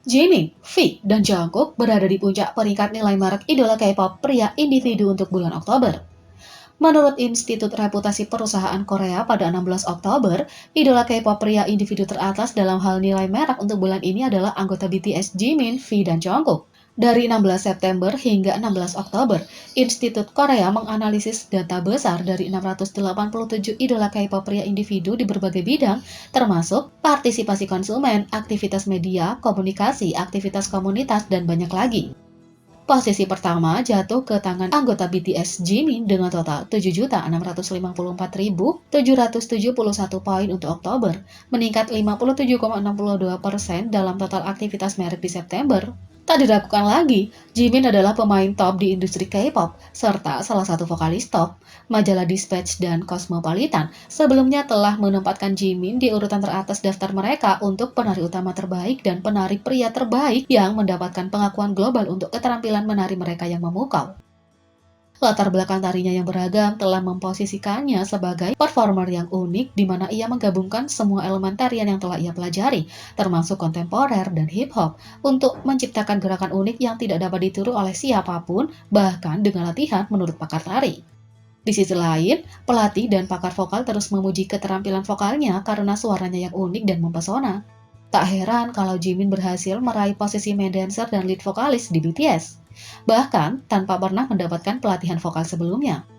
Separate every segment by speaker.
Speaker 1: Jimin, V, dan Jungkook berada di puncak peringkat nilai merek idola K-pop pria individu untuk bulan Oktober. Menurut Institut Reputasi Perusahaan Korea pada 16 Oktober, idola K-pop pria individu teratas dalam hal nilai merek untuk bulan ini adalah anggota BTS Jimin, V, dan Jungkook. Dari 16 September hingga 16 Oktober, Institut Korea menganalisis data besar dari 687 idola K-pop pria individu di berbagai bidang, termasuk partisipasi konsumen, aktivitas media, komunikasi, aktivitas komunitas, dan banyak lagi. Posisi pertama jatuh ke tangan anggota BTS Jimin dengan total 7.654.771 poin untuk Oktober, meningkat 57,62% dalam total aktivitas merek di September. Tak diragukan lagi, Jimin adalah pemain top di industri K-pop, serta salah satu vokalis top. Majalah Dispatch dan Cosmopolitan sebelumnya telah menempatkan Jimin di urutan teratas daftar mereka untuk penari utama terbaik dan penari pria terbaik yang mendapatkan pengakuan global untuk keterampilan menari mereka yang memukau. Latar belakang tarinya yang beragam telah memposisikannya sebagai performer yang unik di mana ia menggabungkan semua elemen tarian yang telah ia pelajari, termasuk kontemporer dan hip-hop, untuk menciptakan gerakan unik yang tidak dapat ditiru oleh siapapun, bahkan dengan latihan menurut pakar tari. Di sisi lain, pelatih dan pakar vokal terus memuji keterampilan vokalnya karena suaranya yang unik dan mempesona. Tak heran kalau Jimin berhasil meraih posisi main dancer dan lead vokalis di BTS, bahkan tanpa pernah mendapatkan pelatihan vokal sebelumnya.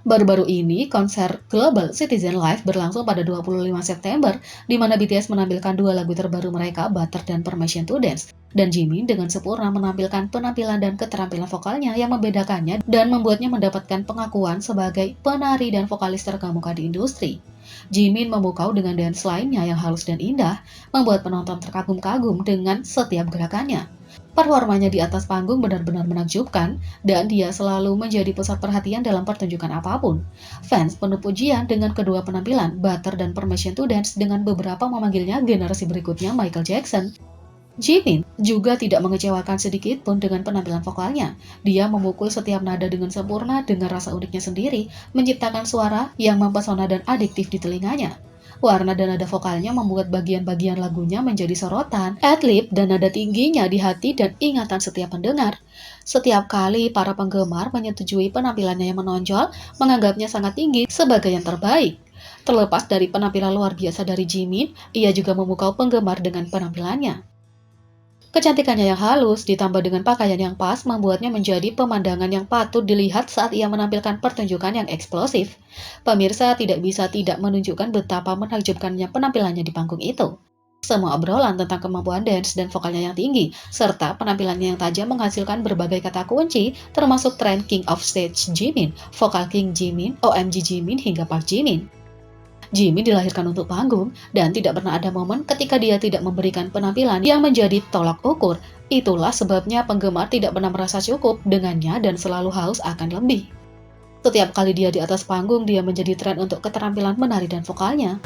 Speaker 1: Baru-baru ini, konser Global Citizen Live berlangsung pada 25 September, di mana BTS menampilkan dua lagu terbaru mereka, Butter dan Permission to Dance, dan Jimin dengan sempurna menampilkan penampilan dan keterampilan vokalnya yang membedakannya dan membuatnya mendapatkan pengakuan sebagai penari dan vokalis terkemuka di industri. Jimin memukau dengan dance lainnya yang halus dan indah, membuat penonton terkagum-kagum dengan setiap gerakannya. Performanya di atas panggung benar-benar menakjubkan, dan dia selalu menjadi pusat perhatian dalam pertunjukan apapun. Fans penuh pujian dengan kedua penampilan, Butter dan Permission to Dance, dengan beberapa memanggilnya generasi berikutnya Michael Jackson. Jimin juga tidak mengecewakan sedikit pun dengan penampilan vokalnya. Dia memukul setiap nada dengan sempurna dengan rasa uniknya sendiri, menciptakan suara yang mempesona dan adiktif di telinganya. Warna dan nada vokalnya membuat bagian-bagian lagunya menjadi sorotan, adlib dan nada tingginya di hati dan ingatan setiap pendengar. Setiap kali para penggemar menyetujui penampilannya yang menonjol, menganggapnya sangat tinggi sebagai yang terbaik. Terlepas dari penampilan luar biasa dari Jimin, ia juga memukau penggemar dengan penampilannya. Kecantikannya yang halus ditambah dengan pakaian yang pas membuatnya menjadi pemandangan yang patut dilihat saat ia menampilkan pertunjukan yang eksplosif. Pemirsa tidak bisa tidak menunjukkan betapa menakjubkannya penampilannya di panggung itu. Semua obrolan tentang kemampuan dance dan vokalnya yang tinggi, serta penampilannya yang tajam menghasilkan berbagai kata kunci, termasuk tren King of Stage Jimin, Vokal King Jimin, OMG Jimin, hingga Park Jimin. Jimin dilahirkan untuk panggung, dan tidak pernah ada momen ketika dia tidak memberikan penampilan yang menjadi tolak ukur. Itulah sebabnya penggemar tidak pernah merasa cukup dengannya dan selalu haus akan lebih. Setiap kali dia di atas panggung, dia menjadi tren untuk keterampilan menari dan vokalnya.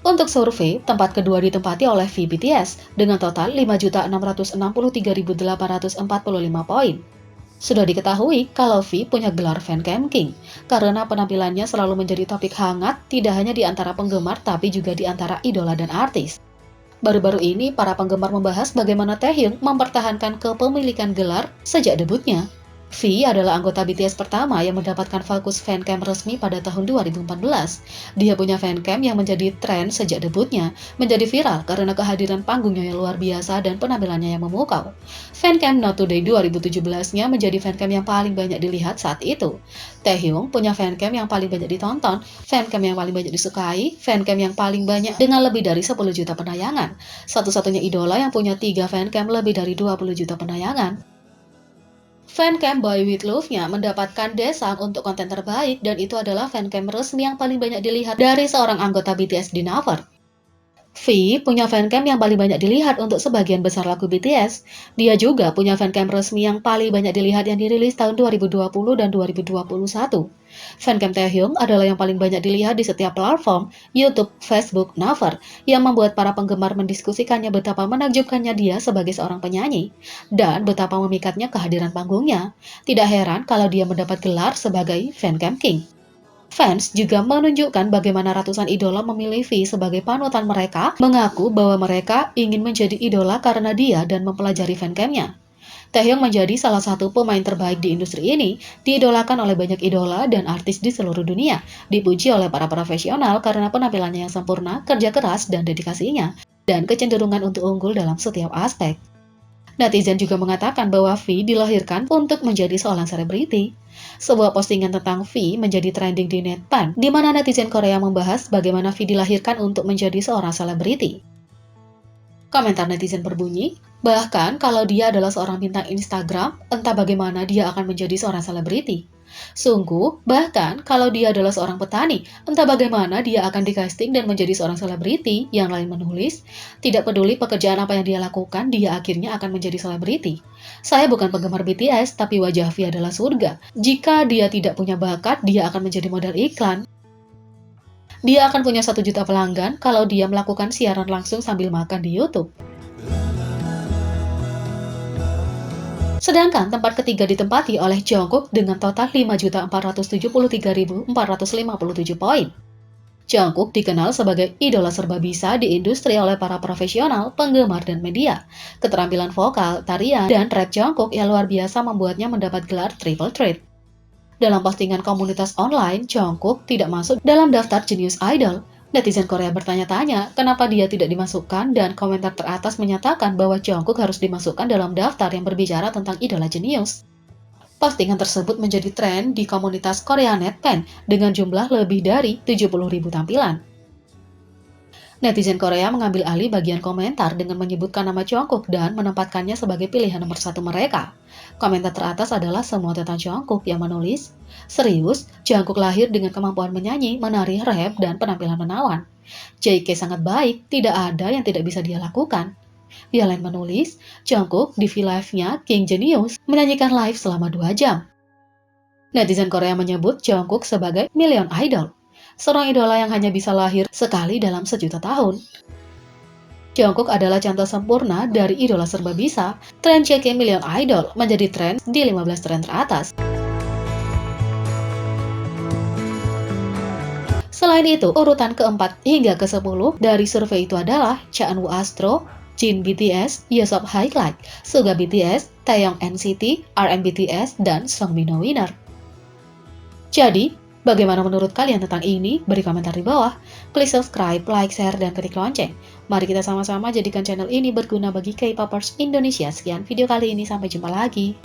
Speaker 1: Untuk survei, tempat kedua ditempati oleh V BTS dengan total 5.663.845 poin. Sudah diketahui kalau V punya gelar Fancam King, karena penampilannya selalu menjadi topik hangat tidak hanya di antara penggemar tapi juga di antara idola dan artis. Baru-baru ini, para penggemar membahas bagaimana Taehyung mempertahankan kepemilikan gelar sejak debutnya. V adalah anggota BTS pertama yang mendapatkan Valkus Fancam resmi pada tahun 2014. Dia punya fancam yang menjadi tren sejak debutnya, menjadi viral karena kehadiran panggungnya yang luar biasa dan penampilannya yang memukau. Fancam Not Today 2017-nya menjadi fancam yang paling banyak dilihat saat itu. Taehyung punya fancam yang paling banyak ditonton, fancam yang paling banyak disukai, fancam yang paling banyak dengan lebih dari 10 juta penayangan. Satu-satunya idola yang punya 3 fancam lebih dari 20 juta penayangan. Fancam Boy With Love-nya mendapatkan desang untuk konten terbaik, dan itu adalah fancam resmi yang paling banyak dilihat dari seorang anggota BTS di Naver. V punya fancam yang paling banyak dilihat untuk sebagian besar lagu BTS. Dia juga punya fancam resmi yang paling banyak dilihat yang dirilis tahun 2020 dan 2021. Fancam Taehyung adalah yang paling banyak dilihat di setiap platform, YouTube, Facebook, Naver, yang membuat para penggemar mendiskusikannya betapa menakjubkannya dia sebagai seorang penyanyi, dan betapa memikatnya kehadiran panggungnya. Tidak heran kalau dia mendapat gelar sebagai Fancam King. Fans juga menunjukkan bagaimana ratusan idola memilih V sebagai panutan mereka, mengaku bahwa mereka ingin menjadi idola karena dia dan mempelajari fancamnya. Taehyung menjadi salah satu pemain terbaik di industri ini, diidolakan oleh banyak idola dan artis di seluruh dunia, dipuji oleh para profesional karena penampilannya yang sempurna, kerja keras, dan dedikasinya, dan kecenderungan untuk unggul dalam setiap aspek. Netizen juga mengatakan bahwa V dilahirkan untuk menjadi seorang selebriti. Sebuah postingan tentang V menjadi trending di Netpan, di mana netizen Korea membahas bagaimana V dilahirkan untuk menjadi seorang selebriti. Komentar netizen berbunyi, bahkan kalau dia adalah seorang bintang Instagram, entah bagaimana dia akan menjadi seorang selebriti. Sungguh, bahkan kalau dia adalah seorang petani, entah bagaimana dia akan di-casting dan menjadi seorang selebriti. Yang lain menulis, tidak peduli pekerjaan apa yang dia lakukan, dia akhirnya akan menjadi selebriti. Saya bukan penggemar BTS, tapi wajah V adalah surga. Jika dia tidak punya bakat, dia akan menjadi model iklan. Dia akan punya 1 juta pelanggan kalau dia melakukan siaran langsung sambil makan di YouTube. Sedangkan tempat ketiga ditempati oleh Jungkook dengan total 5.473.457 poin. Jungkook dikenal sebagai idola serba bisa di industri oleh para profesional, penggemar, dan media. Keterampilan vokal, tarian, dan rap Jungkook yang luar biasa membuatnya mendapat gelar Triple Threat. Dalam postingan komunitas online, Jungkook tidak masuk dalam daftar Genius Idol. Netizen Korea bertanya-tanya kenapa dia tidak dimasukkan dan komentar teratas menyatakan bahwa Jungkook harus dimasukkan dalam daftar yang berbicara tentang idola jenius. Postingan tersebut menjadi tren di komunitas Korea Netpan dengan jumlah lebih dari 70.000 tampilan. Netizen Korea mengambil alih bagian komentar dengan menyebutkan nama Jungkook dan menempatkannya sebagai pilihan nomor 1 mereka. Komentar teratas adalah semua tentang Jungkook yang menulis, serius, Jungkook lahir dengan kemampuan menyanyi, menari, rap, dan penampilan menawan. JK sangat baik, tidak ada yang tidak bisa dia lakukan. Yang lain menulis, Jungkook di V-Live-nya King Genius menyanyikan live selama 2 jam. Netizen Korea menyebut Jungkook sebagai Million Idol, seorang idola yang hanya bisa lahir sekali dalam sejuta tahun. Jungkook adalah contoh sempurna dari idola serba bisa. Tren JK Million Idol menjadi tren di 15 tren teratas. Selain itu, urutan keempat hingga ke-10 dari survei itu adalah Cha Eun-woo Astro, Jin BTS, Yesop Highlight, Suga BTS, Taeyong NCT, RM BTS, dan Songbin Winner. Jadi, bagaimana menurut kalian tentang ini? Beri komentar di bawah. Klik subscribe, like, share, dan ketik lonceng. Mari kita sama-sama jadikan channel ini berguna bagi K-popers Indonesia. Sekian video kali ini, sampai jumpa lagi.